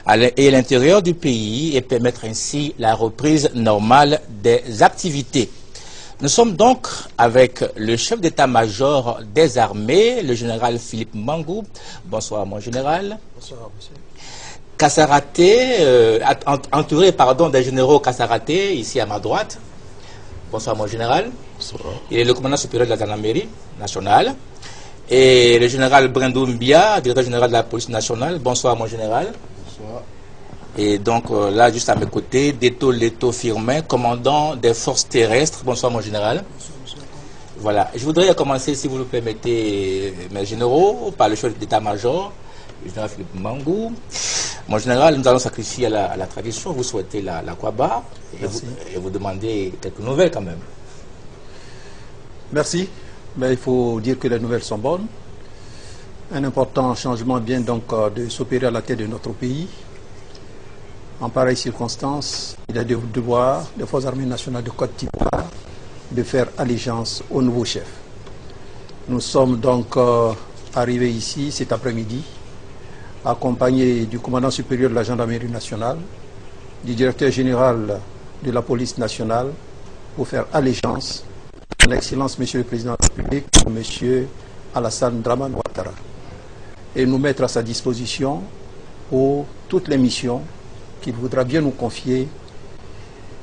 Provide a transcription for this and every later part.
et à l'intérieur du pays et permettre ainsi la reprise normale des activités. Nous sommes donc avec le chef d'état-major des armées, le général Philippe Mangou. Bonsoir, mon général. Bonsoir, monsieur. Kassaraté, entouré des généraux Kassaraté, ici à ma droite. Bonsoir, mon général. Bonsoir. Il est le commandant supérieur de la gendarmerie nationale. Et le général Brindou Mbia, directeur général de la police nationale. Bonsoir, mon général. Bonsoir. Et donc là, juste à mes côtés, Deto Leto Firmin, commandant des forces terrestres. Bonsoir, mon général. Bonsoir, monsieur. Voilà. Je voudrais commencer, si vous le permettez, mes généraux, par le chef d'état-major, le général Philippe Mangou. Mon général, nous allons sacrifier à la tradition. Vous souhaitez la Kwaba et vous demandez quelques nouvelles quand même. Merci. Mais il faut dire que les nouvelles sont bonnes. Un important changement vient donc de s'opérer à la tête de notre pays. En pareille circonstance, il est du devoir des Forces armées nationales de Côte d'Ivoire de faire allégeance au nouveau chef. Nous sommes donc arrivés ici cet après-midi, accompagnés du commandant supérieur de la gendarmerie nationale, du directeur général de la police nationale, pour faire allégeance à l'excellence Monsieur le Président de la République, Monsieur Alassane Dramane Ouattara, et nous mettre à sa disposition pour toutes les missions qu'il voudra bien nous confier.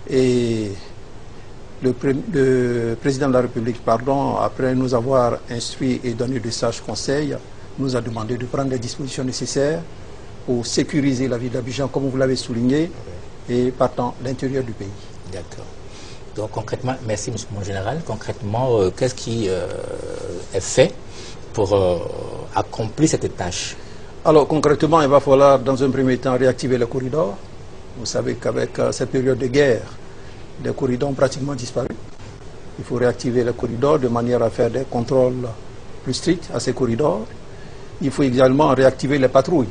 Et le président de la République, après nous avoir instruit et donné de sages conseils, nous a demandé de prendre les dispositions nécessaires pour sécuriser la ville d'Abidjan, comme vous l'avez souligné, et partant l'intérieur du pays. D'accord. Donc concrètement, merci monsieur mon général, concrètement, qu'est-ce qui est fait pour accomplir cette tâche? Alors concrètement, il va falloir dans un premier temps réactiver les corridors. Vous savez qu'avec cette période de guerre, les corridors ont pratiquement disparu. Il faut réactiver les corridors de manière à faire des contrôles plus stricts à ces corridors. Il faut également réactiver les patrouilles.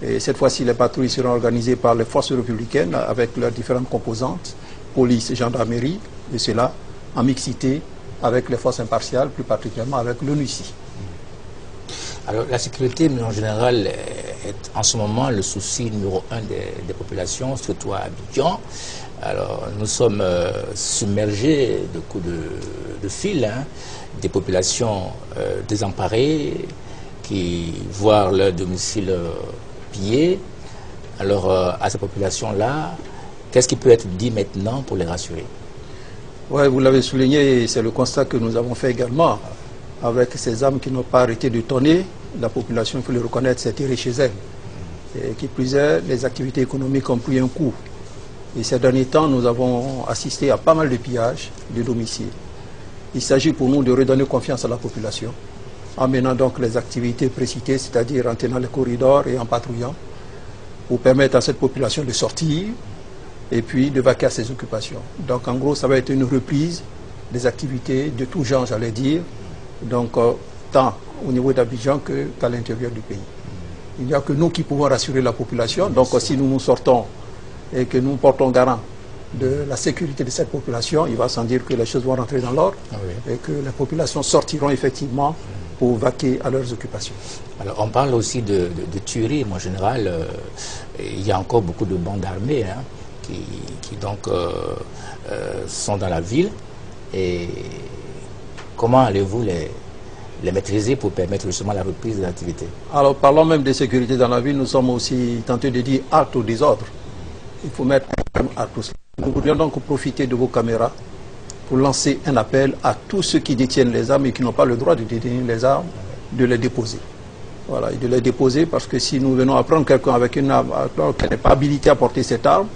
Et cette fois-ci, les patrouilles seront organisées par les forces républicaines avec leurs différentes composantes, police et gendarmerie, et cela en mixité avec les forces impartiales, plus particulièrement avec l'ONUCI. Alors la sécurité en général est en ce moment le souci numéro un des populations, surtout à Abidjan. Alors nous sommes submergés de coups de fil, hein, des populations désemparées qui voient leur domicile pillé. Alors à ces populations-là, qu'est-ce qui peut être dit maintenant pour les rassurer? Oui, vous l'avez souligné, c'est le constat que nous avons fait également. Avec ces armes qui n'ont pas arrêté de tonner, la population, il faut le reconnaître, s'est tirée chez elle. Et qui plus est, les activités économiques ont pris un coup. Et ces derniers temps, nous avons assisté à pas mal de pillages de domiciles. Il s'agit pour nous de redonner confiance à la population, en menant donc les activités précitées, c'est-à-dire en tenant les corridors et en patrouillant, pour permettre à cette population de sortir et puis de vaquer à ses occupations. Donc en gros, ça va être une reprise des activités de tout genre, j'allais dire, donc tant au niveau d'Abidjan qu'à l'intérieur du pays. Il n'y a que nous qui pouvons rassurer la population. Donc si nous nous sortons et que nous portons garant de la sécurité de cette population, il va sans dire que les choses vont rentrer dans l'ordre et que les populations sortiront effectivement pour vaquer à leurs occupations. Alors on parle aussi de tueries, en général. Il y a encore beaucoup de bandes armées hein, qui donc sont dans la ville. Et comment allez-vous les maîtriser pour permettre justement la reprise de l'activité? Alors parlons même de sécurité dans la ville, nous sommes aussi tentés de dire halte au désordre. Il faut mettre un terme à tout cela. Nous voudrions donc profiter de vos caméras pour lancer un appel à tous ceux qui détiennent les armes et qui n'ont pas le droit de détenir les armes, de les déposer. Voilà, et de les déposer parce que si nous venons à prendre quelqu'un avec une arme alors qu'elle n'est pas habilitée à porter cette arme,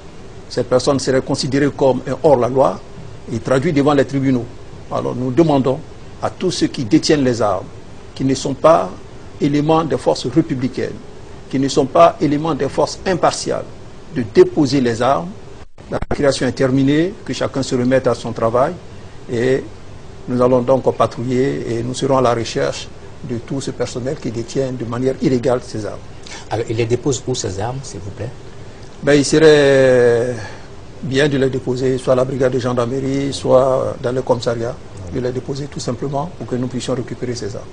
cette personne serait considérée comme un hors-la-loi et traduite devant les tribunaux. Alors nous demandons à tous ceux qui détiennent les armes, qui ne sont pas éléments des forces républicaines, qui ne sont pas éléments des forces impartiales, de déposer les armes. La création est terminée, que chacun se remette à son travail et nous allons donc patrouiller et nous serons à la recherche de tout ce personnel qui détient de manière illégale ces armes. Alors il les dépose où ces armes, s'il vous plaît? Ben, il serait bien de les déposer soit à la brigade de gendarmerie, soit dans le commissariat, de les déposer tout simplement pour que nous puissions récupérer ces armes.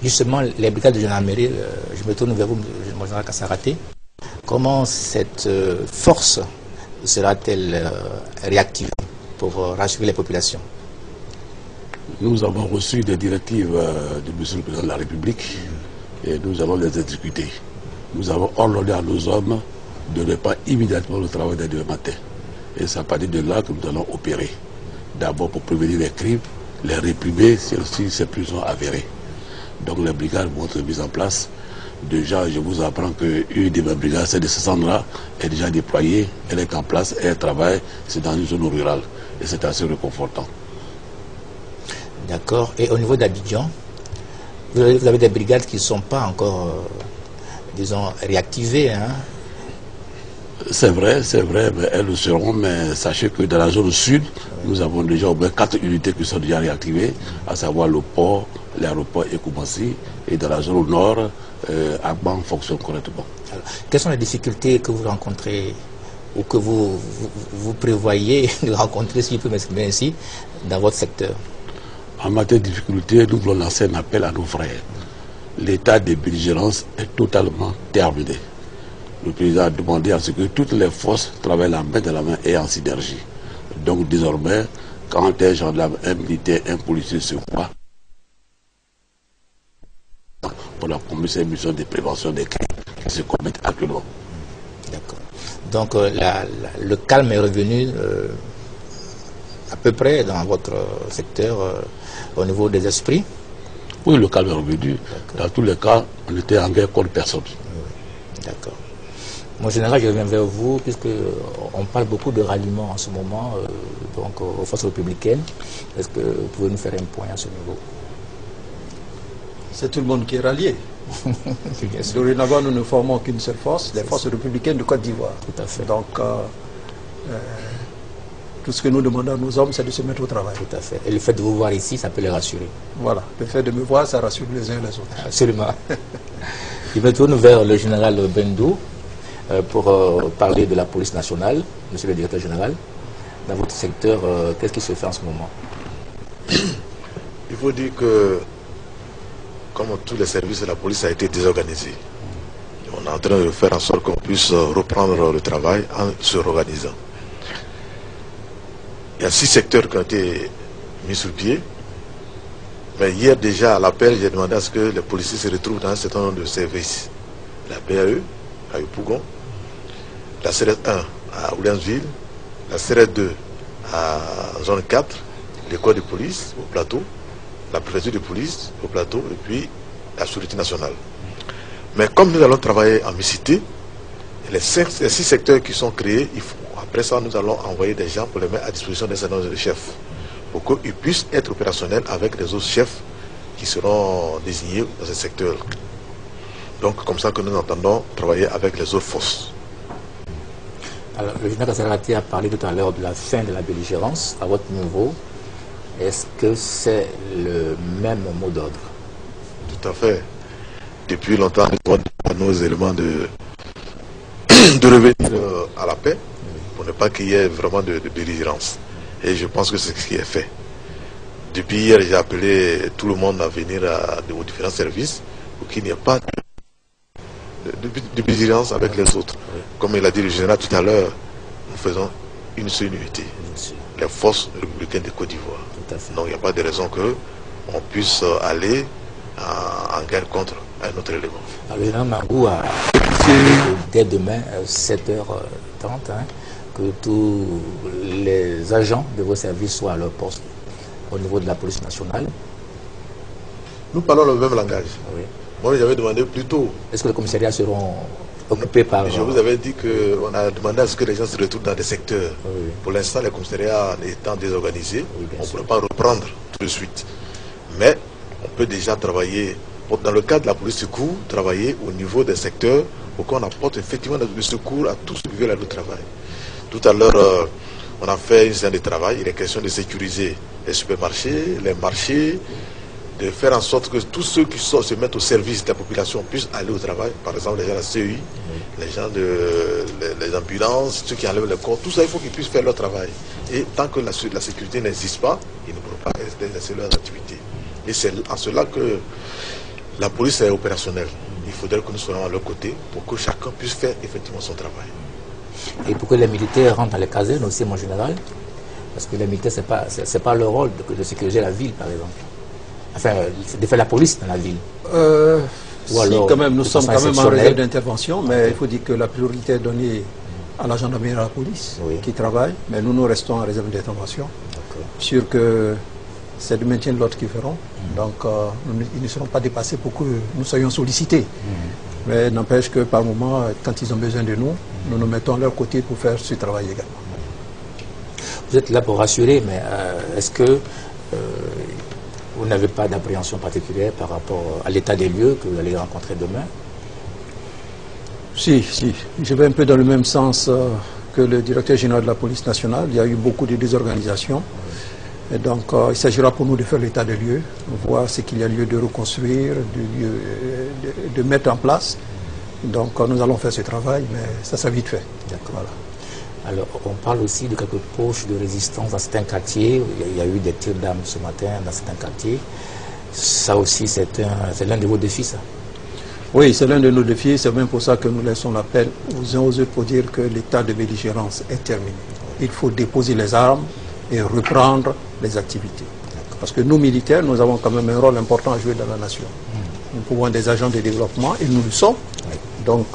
Justement, les brigades de gendarmerie, je me tourne vers vous, mon général Kassaraté. comment cette force sera-t-elle réactivée pour rassurer les populations? Nous avons reçu des directives du Monsieur le Président de la République et nous allons les exécuter. Nous avons ordonné à nos hommes de ne pas immédiatement le travail dès demain matin. Et c'est à partir de là que nous allons opérer. D'abord pour prévenir les crimes, les réprimer si ces crimes sont avérés. Donc les brigades vont être mises en place. Déjà, je vous apprends qu'une de mes brigades, celle de Sandra, est déjà déployée, elle est en place, elle travaille, c'est dans une zone rurale. Et c'est assez réconfortant. D'accord. Et au niveau d'Abidjan, vous avez des brigades qui ne sont pas encore, disons, réactivées, hein? C'est vrai, mais elles le seront, mais sachez que dans la zone sud, nous avons déjà au moins 4 unités qui sont déjà réactivées, à savoir le port, l'aéroport Ekoumassi, et dans la zone nord, Agban fonctionne correctement. Alors, quelles sont les difficultés que vous rencontrez ou que vous prévoyez de rencontrer, si je peux m'exprimer ainsi, dans votre secteur? En matière de difficultés, nous voulons lancer un appel à nos frères. L'état de belligérance est totalement terminé. Le président a demandé à ce que toutes les forces travaillent la main dans la main et en synergie. Donc désormais, quand un gendarme, un militaire, un policier se voit pour la commission mission de prévention des crimes qui se commettent actuellement. D'accord. Donc le calme est revenu à peu près dans votre secteur au niveau des esprits? Oui, le calme est revenu. Dans tous les cas, on était en guerre contre personne. Oui. D'accord. Mon général, je reviens vers vous, puisqu'on parle beaucoup de ralliement en ce moment donc, aux forces républicaines. Est-ce que vous pouvez nous faire un point à ce niveau? C'est tout le monde qui est rallié. Dorénavant, nous ne formons qu'une seule force, les forces républicaines de Côte d'Ivoire. Tout à fait. Donc, tout ce que nous demandons à nos hommes, c'est de se mettre au travail. Tout à fait. Et le fait de vous voir ici, ça peut les rassurer. Voilà. Le fait de me voir, ça rassure les uns et les autres. Absolument. Je me tourne vers le général Bendou pour parler de la police nationale. Monsieur le directeur général, dans votre secteur, qu'est-ce qui se fait en ce moment? Il faut dire que, comme tous les services de la police a été désorganisé, on est en train de faire en sorte qu'on puisse reprendre le travail en se réorganisant. Il y a 6 secteurs qui ont été mis sur pied. Mais hier déjà, à l'appel, j'ai demandé à ce que les policiers se retrouvent dans un certain nombre de services. La BAE, à Yopougon, la CRS 1 à Ouliansville, la CRS 2 à zone 4, l'école de police au plateau, la préfecture de police au plateau et puis la sécurité nationale. Mais comme nous allons travailler en mixité, les 6 secteurs qui sont créés, après ça nous allons envoyer des gens pour les mettre à disposition des certain nombre de chefs, pour qu'ils puissent être opérationnels avec les autres chefs qui seront désignés dans ce secteur. Donc comme ça que nous entendons travailler avec les autres forces. Alors, le général Kasserati a parlé tout à l'heure de la fin de la belligérance. À votre niveau, est-ce que c'est le même mot d'ordre? Tout à fait. Depuis longtemps, nous avons nos éléments de revenir à la paix pour ne pas qu'il y ait vraiment de belligérance. Et je pense que c'est ce qui est fait. Depuis hier, j'ai appelé tout le monde à venir de vos différents services pour qu'il n'y ait pas de belligérance avec les autres. Comme il a dit le général tout à l'heure, nous faisons une seule unité. Les forces républicaines de Côte d'Ivoire. Donc il n'y a pas de raison qu'on puisse aller en guerre contre un autre élément. Alors, le général Mangou a dès demain, 7h30, que tous les agents de vos services soient à leur poste au niveau de la police nationale. Nous parlons le même langage. Oui. Moi, j'avais demandé plus tôt. Est-ce que les commissariats seront occupés par... Je vous avais dit qu'on a demandé à ce que les gens se retrouvent dans des secteurs. Oui. Pour l'instant, les commissariats étant désorganisés, Oui, on ne sûr. pourrait pas reprendre tout de suite. Mais on peut déjà travailler, dans le cadre de la police secours, travailler au niveau des secteurs pour qu'on apporte effectivement le secours à tous ceux qui veulent aller au travail. Tout à l'heure, on a fait une séance de travail. Il est question de sécuriser les supermarchés, les marchés, de faire en sorte que tous ceux qui sortent se mettent au service de la population puissent aller au travail. Par exemple, les gens de la CEI, les gens les ambulances, ceux qui enlèvent les corps, tout ça, il faut qu'ils puissent faire leur travail. Et tant que la sécurité n'existe pas, ils ne pourront pas exercer leurs activités. Et c'est en cela que la police est opérationnelle. il faudrait que nous soyons à leur côté pour que chacun puisse faire effectivement son travail. Et pour que les militaires rentrent dans les casernes aussi, mon général, parce que les militaires, c'est pas leur rôle de sécuriser la ville, par exemple. Enfin, de faire la police dans la ville. Si, quand même, nous sommes quand même en réserve d'intervention, mais il faut dire que la priorité est donnée à la gendarmerie et à la police qui travaillent, mais nous restons en réserve d'intervention. Sûr que c'est le maintien de l'ordre qui feront, donc ils ne seront pas dépassés pour que nous soyons sollicités. Mais n'empêche que par moment, quand ils ont besoin de nous, nous nous mettons à leur côté pour faire ce travail également. Vous êtes là pour rassurer, mais est-ce que vous n'avez pas d'appréhension particulière par rapport à l'état des lieux que vous allez rencontrer demain? Si. Je vais un peu dans le même sens que le directeur général de la police nationale. Il y a eu beaucoup de désorganisation. Et donc, il s'agira pour nous de faire l'état des lieux, voir ce qu'il y a lieu de reconstruire, de mettre en place. Donc, nous allons faire ce travail, mais ça sera vite fait. D'accord. Voilà. Alors, on parle aussi de quelques poches de résistance dans certains quartiers. Il y a eu des tirs d'armes ce matin dans certains quartiers. Ça aussi, c'est l'un de vos défis, ça? Oui, c'est l'un de nos défis. C'est même pour ça que nous laissons l'appel aux uns aux autres pour dire que l'état de belligérance est terminé. Il faut déposer les armes et reprendre les activités. Parce que nous, militaires, nous avons quand même un rôle important à jouer dans la nation. Nous pouvons être des agents de développement et nous le sommes. Donc,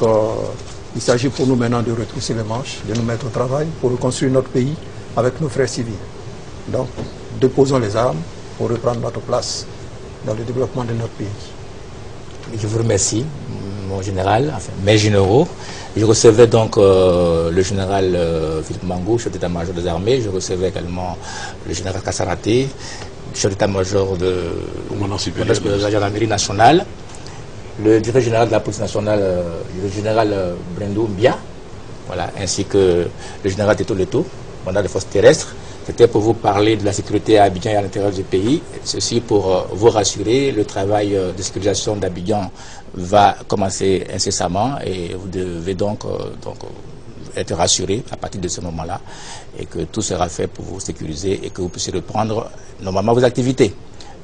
il s'agit pour nous maintenant de retrousser les manches, de nous mettre au travail pour reconstruire notre pays avec nos frères civils. Donc, déposons les armes pour reprendre notre place dans le développement de notre pays. Je vous remercie, mon général, enfin mes généraux. Je recevais donc le général Philippe Mangou, chef d'état-major des armées. Je recevais également le général Kassaraté, chef d'état-major de la gendarmerie nationale. Le directeur général de la police nationale, le général Brendo Mbia, voilà, ainsi que le général Teto Leto, commandant des forces terrestres. C'était pour vous parler de la sécurité à Abidjan et à l'intérieur du pays. Ceci pour vous rassurer, le travail de sécurisation d'Abidjan va commencer incessamment et vous devez donc être rassuré à partir de ce moment-là et que tout sera fait pour vous sécuriser et que vous puissiez reprendre normalement vos activités.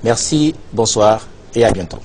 Merci, bonsoir et à bientôt.